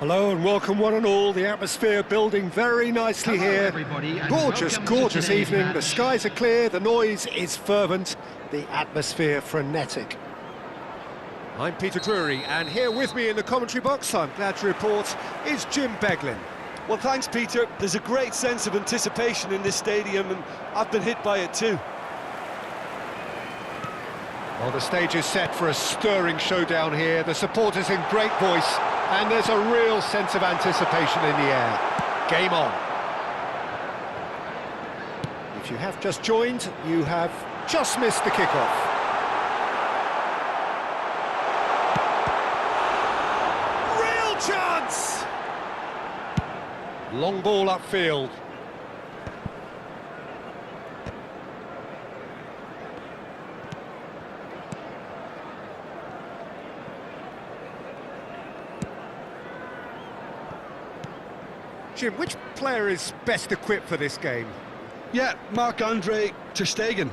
Hello and welcome one and all. The atmosphere building very nicely here. Gorgeous, gorgeous evening. The skies are clear, the noise is fervent, the atmosphere frenetic. I'm Peter Drury, and here with me in the commentary box, I'm glad to report, is Jim Beglin. Well, thanks, Peter. There's a great sense of anticipation in this stadium, and I've been hit by it too. Well, the stage is set for a stirring showdown here. The supporters in great voice, and there's a real sense of anticipation in the air. Game on. If you have just joined, you have just missed the kickoff. Real chance! Long ball upfield. Jim, which player is best equipped for this game? Yeah, Marc-Andre ter Stegen.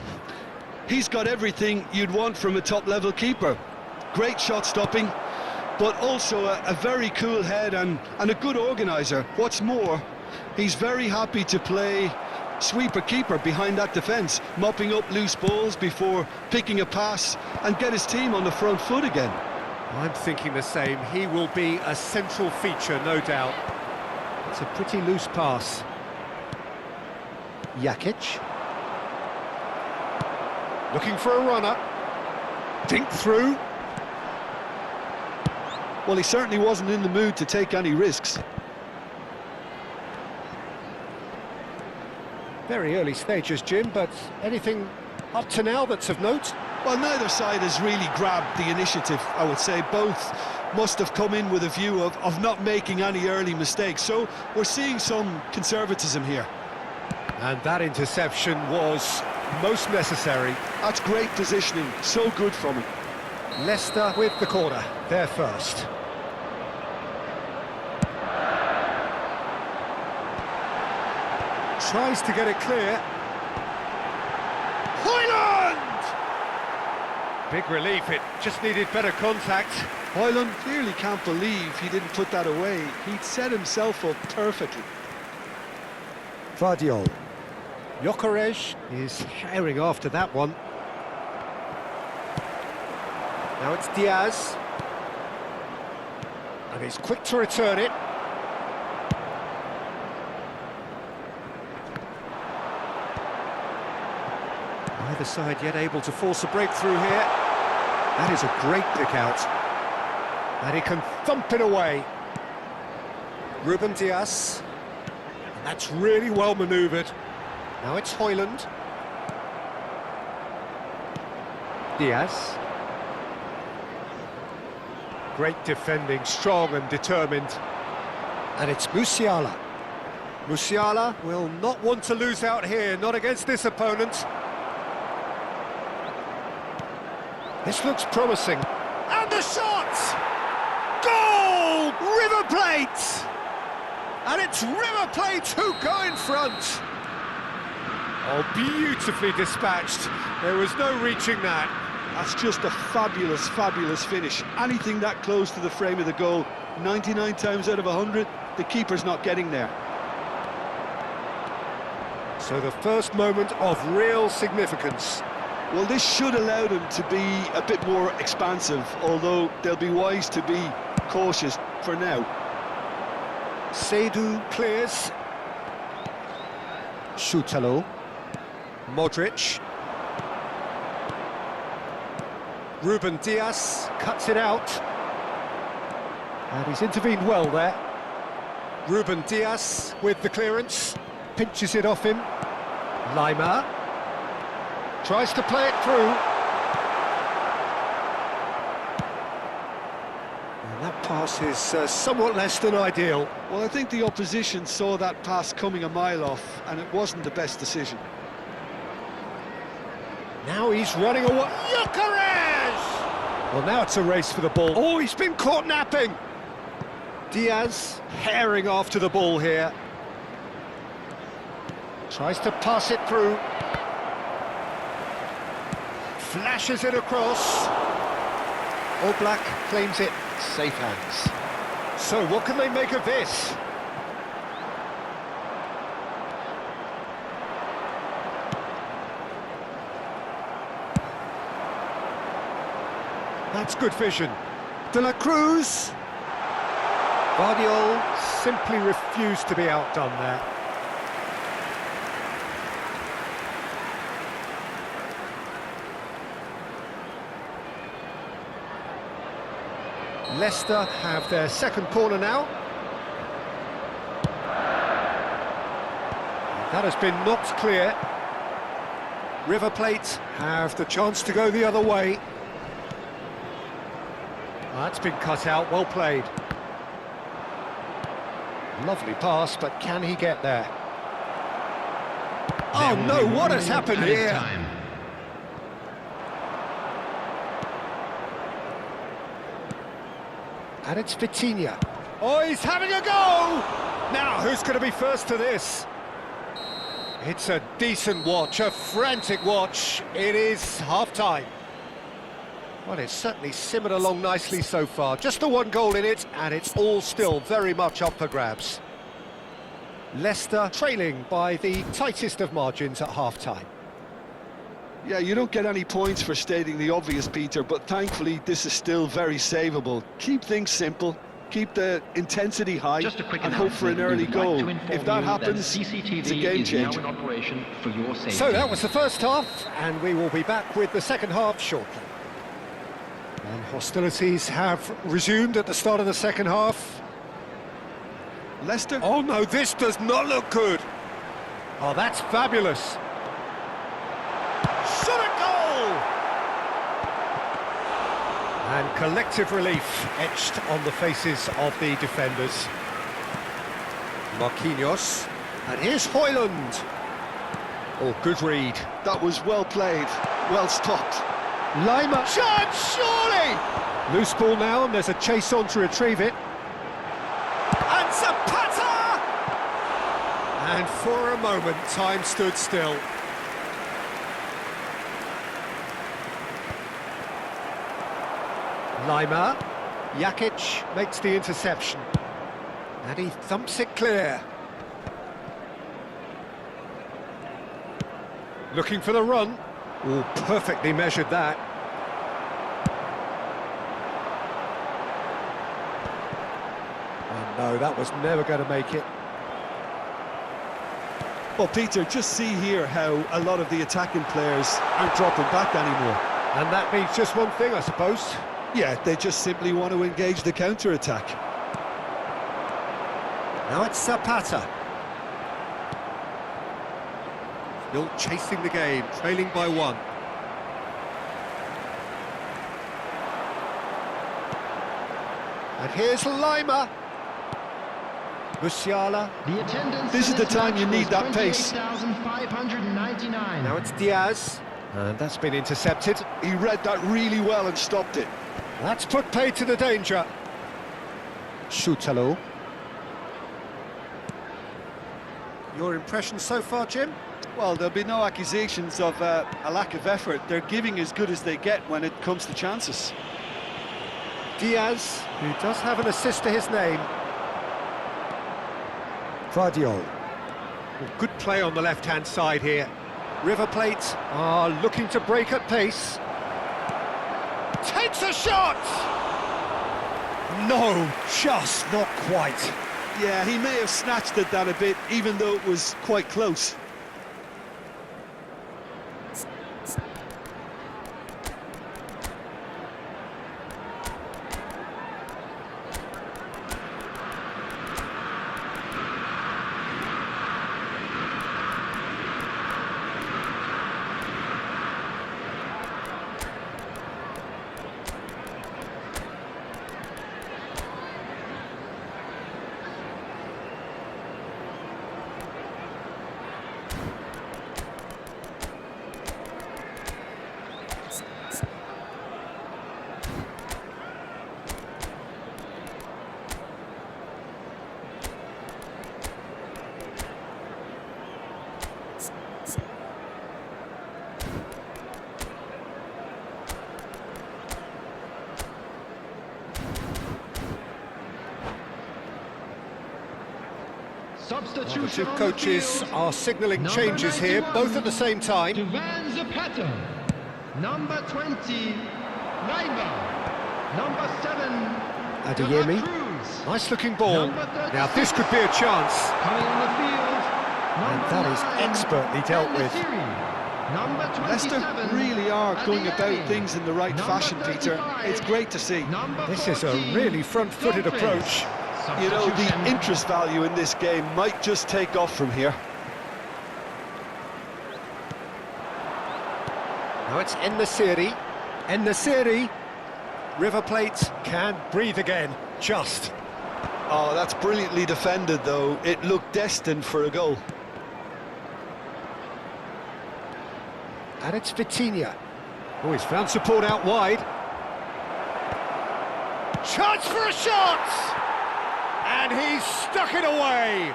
He's got everything you'd want from a top-level keeper. Great shot-stopping, but also a very cool head and a good organiser. What's more, he's very happy to play sweeper-keeper behind that defence, mopping up loose balls before picking a pass and get his team on the front foot again. I'm thinking the same. He will be a central feature, no doubt. It's a pretty loose pass. Jakic. Looking for a runner. Dink through. Well, he certainly wasn't in the mood to take any risks. Very early stages, Jim, but anything up to now that's of note? Well, neither side has really grabbed the initiative, I would say. Both must have come in with a view of not making any early mistakes, so we're seeing some conservatism here. And that interception was most necessary. That's great positioning, so good from him. Leicester with the corner, they're first. Tries to get it clear. Højlund! Big relief, it just needed better contact. Højlund clearly can't believe he didn't put that away. He'd set himself up perfectly. Vardiol. Gyökeres is herring after that one. Now it's Diaz. And he's quick to return it. Neither side yet able to force a breakthrough here. That is a great pick out. And he can thump it away. Ruben Diaz. And that's really well manoeuvred. Now it's Højlund. Diaz. Great defending, strong and determined. And it's Musiala. Musiala will not want to lose out here, not against this opponent. This looks promising. And the shot! Goal! River Plate! And it's River Plate who go in front. Oh, beautifully dispatched. There was no reaching that. That's just a fabulous, fabulous finish. Anything that close to the frame of the goal, 99 times out of 100, the keeper's not getting there. So the first moment of real significance. Well, this should allow them to be a bit more expansive, although they'll be wise to be cautious for now. Seydu clears. Şutalo. Modric. Ruben Diaz cuts it out. And he's intervened well there. Ruben Diaz with the clearance. Pinches it off him. Lima. Tries to play it through. And that pass is somewhat less than ideal. Well, I think the opposition saw that pass coming a mile off, and it wasn't the best decision. Now he's running away. Gyökeres! Well, now it's a race for the ball. Oh, he's been caught napping. Diaz herring after the ball here. Tries to pass it through. Flashes it across. Oblak claims it. Safe hands. So what can they make of this? That's good vision. De la Cruz. Guardiola simply refused to be outdone there. Leicester have their second corner now. That has been knocked clear. River Plate have the chance to go the other way. That's been cut out, well played. Lovely pass, but can he get there? Oh no, what has happened here? And it's Vitinha. Oh, he's having a go! Now, who's going to be first to this? It's a decent watch, a frantic watch. It is half-time. Well, it's certainly simmered along nicely so far. Just the one goal in it, and it's all still very much up for grabs. Leicester trailing by the tightest of margins at half-time. Yeah, you don't get any points for stating the obvious, Peter, but thankfully this is still very savable. Keep things simple, keep the intensity high, and hope for an early goal. If that happens, it's a game changer. So that was the first half, and we will be back with the second half shortly. And hostilities have resumed at the start of the second half. Leicester? Oh no, this does not look good. Oh, that's fabulous. Shot a goal! And collective relief etched on the faces of the defenders. Marquinhos. And here's Højlund. Oh, good read. That was well played, well stopped. Lima. Chance, surely! Loose ball now, and there's a chase on to retrieve it. And Zapata! And for a moment, time stood still. Lima. Jakic makes the interception. And he thumps it clear. Looking for the run. Oh, perfectly measured that. Oh no, that was never going to make it. Well, Peter, just see here how a lot of the attacking players aren't dropping back anymore. And that means just one thing, I suppose. Yeah, they just simply want to engage the counter-attack. Now it's Zapata. Still chasing the game, trailing by one. And here's Lima. Musiala. This is the time you need that pace. Now it's Diaz. And that's been intercepted. He read that really well and stopped it. That's put paid to the danger. Schutalo. Your impression so far, Jim? Well, there'll be no accusations of a lack of effort. They're giving as good as they get when it comes to chances. Diaz, who does have an assist to his name. Guardiola. Well, good play on the left-hand side here. River Plate are looking to break at pace. Takes a shot! No, just not quite. Yeah, he may have snatched at that a bit, even though it was quite close. The two coaches are signalling changes here, both at the same time. Number 20, Leiber. Number 7, Adeyemi. Nice looking ball. Now this could be a chance. coming on the field. And that is expertly dealt with. Leicester really are going about things in the right fashion, Peter. It's great to see. This is a really front-footed approach. You know, the interest value in this game might just take off from here. Now it's En-Nesyri. En-Nesyri. River Plate can breathe again, just. Oh, that's brilliantly defended, though. It looked destined for a goal. And it's Vitinha. Oh, he's found support out wide. Chance for a shot! And he's stuck it away.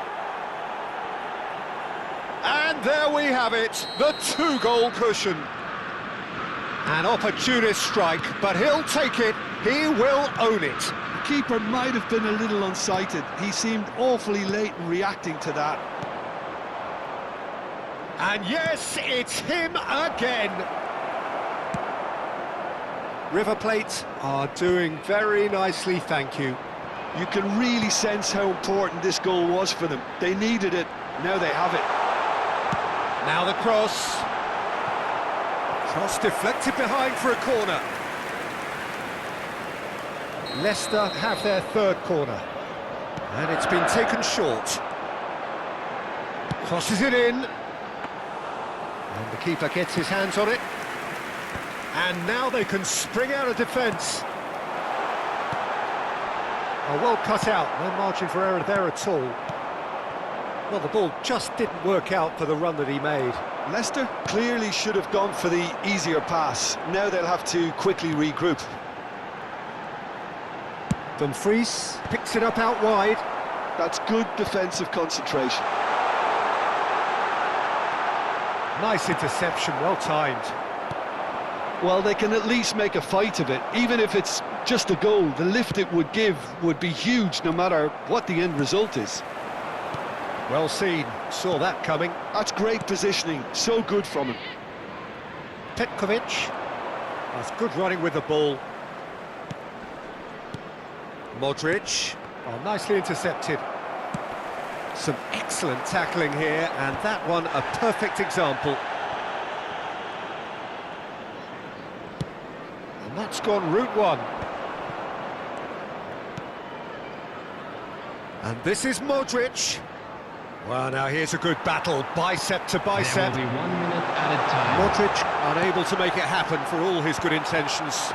And there we have it, the two-goal cushion. An opportunist strike, but he'll take it. He will own it. The keeper might have been a little unsighted. He seemed awfully late in reacting to that. And yes, it's him again. River Plate are doing very nicely, thank you. You can really sense how important this goal was for them. They needed it, now they have it. Now the cross. Cross deflected behind for a corner. Leicester have their third corner. And it's been taken short. Crosses it in. And the keeper gets his hands on it. And now they can spring out of defence. Oh, well cut out, no margin for error there at all. Well, the ball just didn't work out for the run that he made. Leicester clearly should have gone for the easier pass. Now they'll have to quickly regroup. Dumfries picks it up out wide. That's good defensive concentration. Nice interception, well timed. Well, they can at least make a fight of it. Even if it's just a goal, the lift it would give would be huge no matter what the end result is. Well seen, saw that coming. That's great positioning, so good from him. Petkovic. That's good running with the ball. Modric. Oh, nicely intercepted. Some excellent tackling here, and that one a perfect example. And that's gone route one. And this is Modric. Well, now here's a good battle, bicep to bicep. There will be 1 minute added time. Modric unable to make it happen for all his good intentions.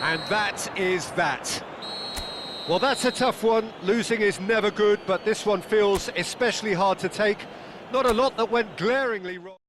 And that is that. Well, that's a tough one. Losing is never good, but this one feels especially hard to take. Not a lot that went glaringly wrong.